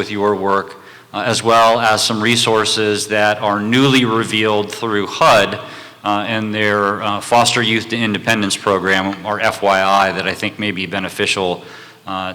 with your work, as well as some resources that are newly revealed through HUD and their Foster Youth to Independence program, or FYI, that I think may be beneficial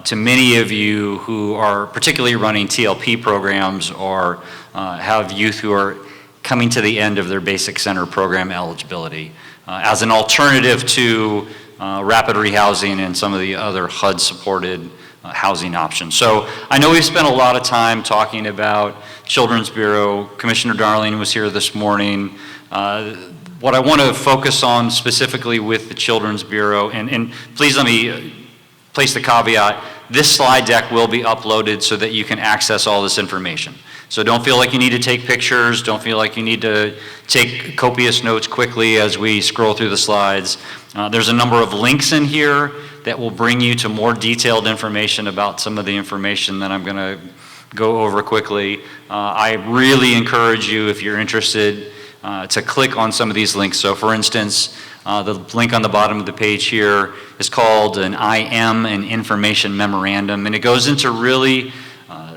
to many of you who are particularly running TLP programs or have youth who are coming to the end of their basic center program eligibility as an alternative to rapid rehousing and some of the other HUD-supported housing options. So I know we've spent a lot of time talking about Children's Bureau. Commissioner Darling was here this morning. What I want to focus on specifically with the Children's Bureau, and please let me place the caveat, this slide deck will be uploaded so that you can access all this information. So don't feel like you need to take pictures, don't feel like you need to take copious notes quickly as we scroll through the slides. There's a number of links in here that will bring you to more detailed information about some of the information that I'm going to go over quickly. I really encourage you, if you're interested, to click on some of these links. So for instance, the link on the bottom of the page here is called an IM, an Information Memorandum, and it goes into really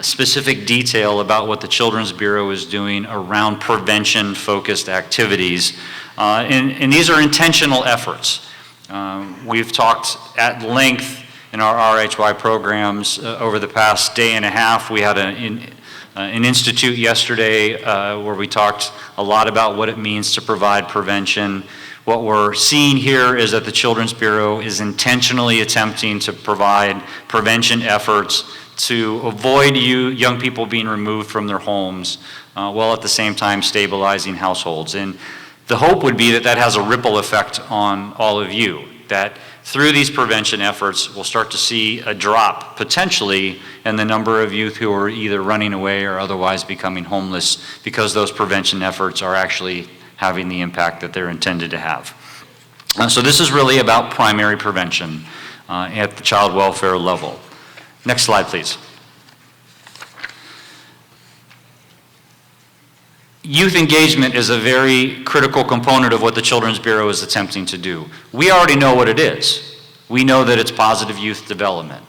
specific detail about what the Children's Bureau is doing around prevention-focused activities. And these are intentional efforts. We've talked at length in our RHY programs over the past day and a half. We had an institute yesterday where we talked a lot about what it means to provide prevention. What we're seeing here is that the Children's Bureau is intentionally attempting to provide prevention efforts to avoid young people being removed from their homes while at the same time stabilizing households. And the hope would be that that has a ripple effect on all of you, that through these prevention efforts, we'll start to see a drop, potentially, in the number of youth who are either running away or otherwise becoming homeless because those prevention efforts are actually having the impact that they're intended to have. So this is really about primary prevention at the child welfare level. Next slide, please. Youth engagement is a very critical component of what the Children's Bureau is attempting to do. We already know what it is. We know that it's positive youth development.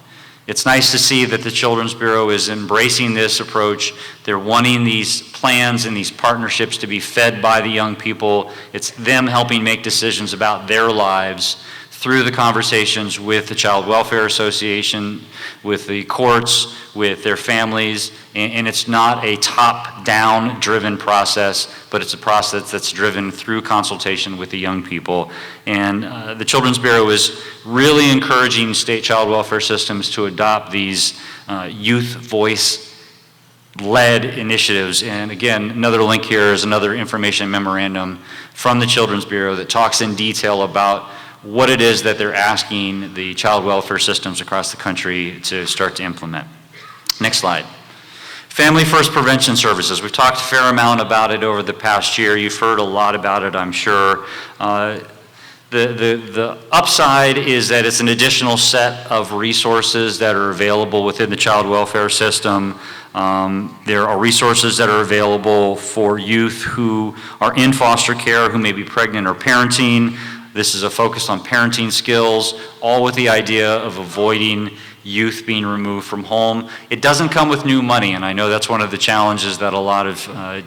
It's nice to see that the Children's Bureau is embracing this approach. They're wanting these plans and these partnerships to be fed by the young people. It's them helping make decisions about their lives through the conversations with the Child Welfare Association, with the courts, with their families, and it's not a top-down driven process, but it's a process that's driven through consultation with the young people. And the Children's Bureau is really encouraging state child welfare systems to adopt these youth voice-led initiatives. And again, another link here is another information memorandum from the Children's Bureau that talks in detail about what it is that they're asking the child welfare systems across the country to start to implement. Next slide. Family First Prevention Services. We've talked a fair amount about it over the past year. You've heard a lot about it, I'm sure. The upside is that it's an additional set of resources that are available within the child welfare system. There are resources that are available for youth who are in foster care, who may be pregnant or parenting. This is a focus on parenting skills, all with the idea of avoiding youth being removed from home. It doesn't come with new money, and I know that's one of the challenges that a lot of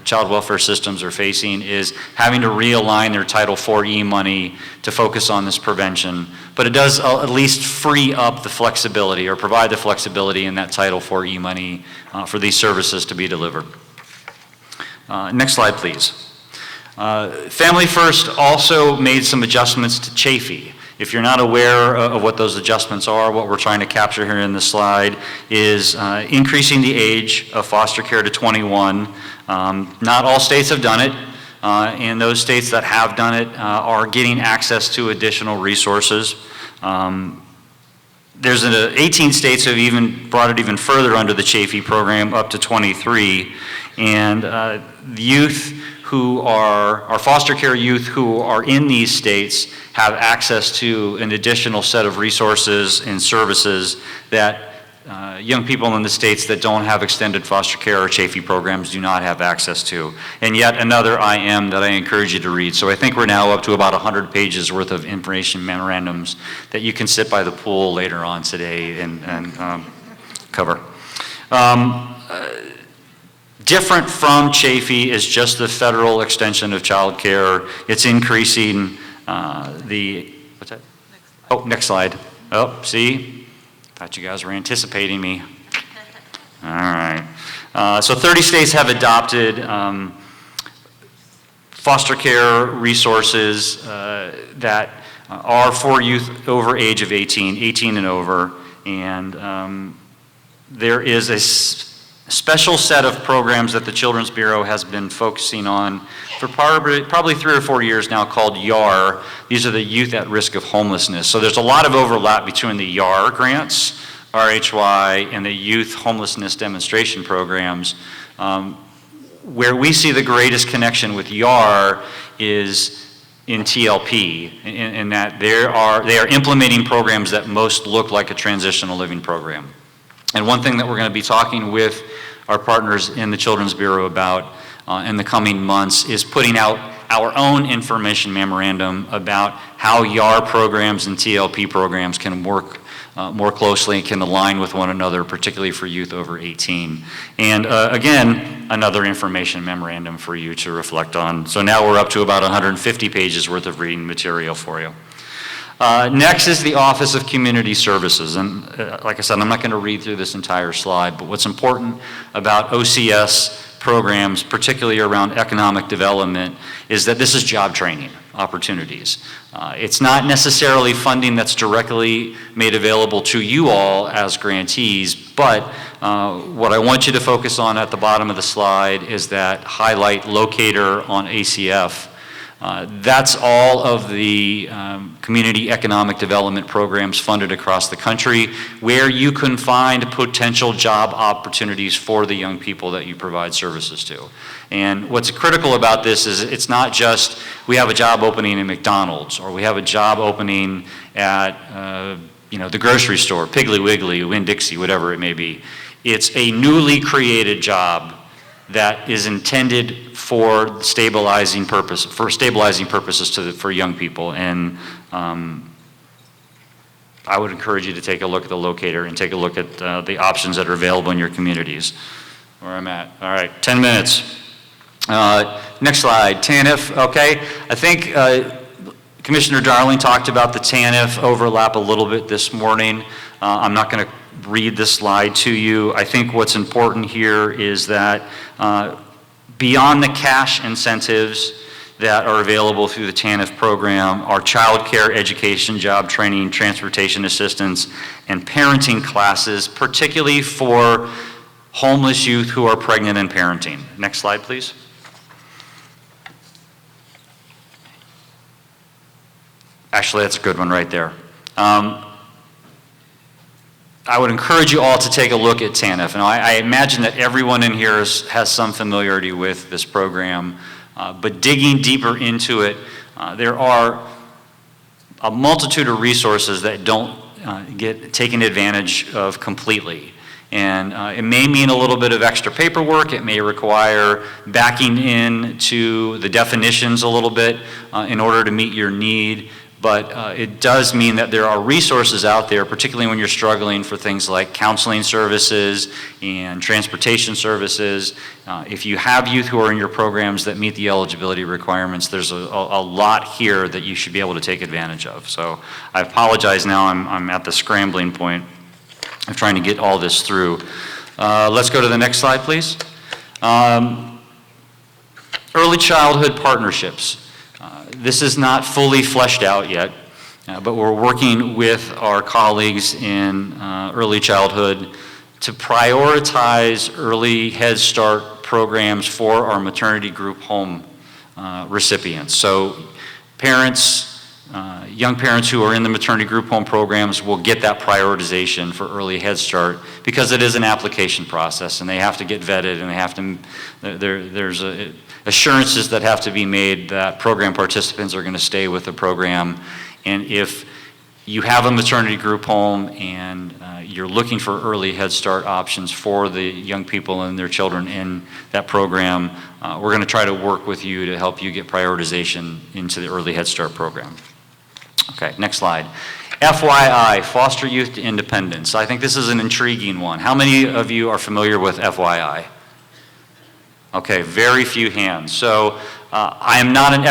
child welfare systems are facing, is having to realign their Title IV-E money to focus on this prevention. But it does at least free up the flexibility, or provide the flexibility in that Title IV-E money for these services to be delivered. Next slide, please. Family First also made some adjustments to Chafee. If you're not aware of what those adjustments are, what we're trying to capture here in this slide is increasing the age of foster care to 21. Not all states have done it, and those states that have done it are getting access to additional resources. There's 18 states have even brought it even further under the Chafee program, up to 23, and youth who are foster care youth who are in these states have access to an additional set of resources and services that young people in the states that don't have extended foster care or Chafee programs do not have access to. And yet another IM that I encourage you to read. So I think we're now up to about 100 pages worth of information memorandums that you can sit by the pool later on today and cover. different from Chafee is just the federal extension of child care. It's increasing what's that? Oh, next slide. Oh, see? Thought you guys were anticipating me. All right. So 30 states have adopted foster care resources that are for youth over age of 18 and over. And there is a special set of programs that the Children's Bureau has been focusing on for probably 3 or 4 years now, called YAR. These are the Youth at Risk of Homelessness. So there's a lot of overlap between the YAR grants, RHY, and the Youth Homelessness Demonstration Programs. Where we see the greatest connection with YAR is in TLP, in that they are implementing programs that most look like a transitional living program. And one thing that we're going to be talking with our partners in the Children's Bureau about in the coming months is putting out our own information memorandum about how YAR programs and TLP programs can work more closely and can align with one another, particularly for youth over 18. And again, another information memorandum for you to reflect on. So now we're up to about 150 pages worth of reading material for you. Next is the Office of Community Services. And like I said, I'm not going to read through this entire slide, but what's important about OCS programs, particularly around economic development, is that this is job training opportunities. It's not necessarily funding that's directly made available to you all as grantees, but what I want you to focus on at the bottom of the slide is that highlight locator on ACF. That's all of the community economic development programs funded across the country where you can find potential job opportunities for the young people that you provide services to. And what's critical about this is it's not just we have a job opening in McDonald's or we have a job opening at the grocery store, Piggly Wiggly, Winn-Dixie, whatever it may be. It's a newly created job that is intended for stabilizing purposes for young people. And I would encourage you to take a look at the locator and take a look at the options that are available in your communities. Where I'm at. All right, 10 minutes. Next slide, TANF. Okay, I think Commissioner Darling talked about the TANF overlap a little bit this morning. I'm not going to read this slide to you. I think what's important here is that beyond the cash incentives that are available through the TANF program are child care, education, job training, transportation assistance, and parenting classes, particularly for homeless youth who are pregnant and parenting. Next slide, please. Actually, that's a good one right there. I would encourage you all to take a look at TANF. And I imagine that everyone in here has some familiarity with this program, but digging deeper into it, there are a multitude of resources that don't get taken advantage of completely. And it may mean a little bit of extra paperwork. It may require backing into the definitions a little bit in order to meet your need. But it does mean that there are resources out there, particularly when you're struggling for things like counseling services and transportation services. If you have youth who are in your programs that meet the eligibility requirements, there's a lot here that you should be able to take advantage of. So I apologize now, I'm at the scrambling point of trying to get all this through. Let's go to the next slide, please. Early childhood partnerships. This is not fully fleshed out yet, but we're working with our colleagues in early childhood to prioritize early Head Start programs for our maternity group home recipients. So parents, young parents who are in the maternity group home programs will get that prioritization for early Head Start because it is an application process and they have to get vetted and they have to, there's assurances that have to be made that program participants are going to stay with the program. And if you have a maternity group home and you're looking for early Head Start options for the young people and their children in that program, we're going to try to work with you to help you get prioritization into the early Head Start program. Okay, next slide. FYI, Foster Youth to Independence. I think this is an intriguing one. How many of you are familiar with FYI? Okay, very few hands. So I am not an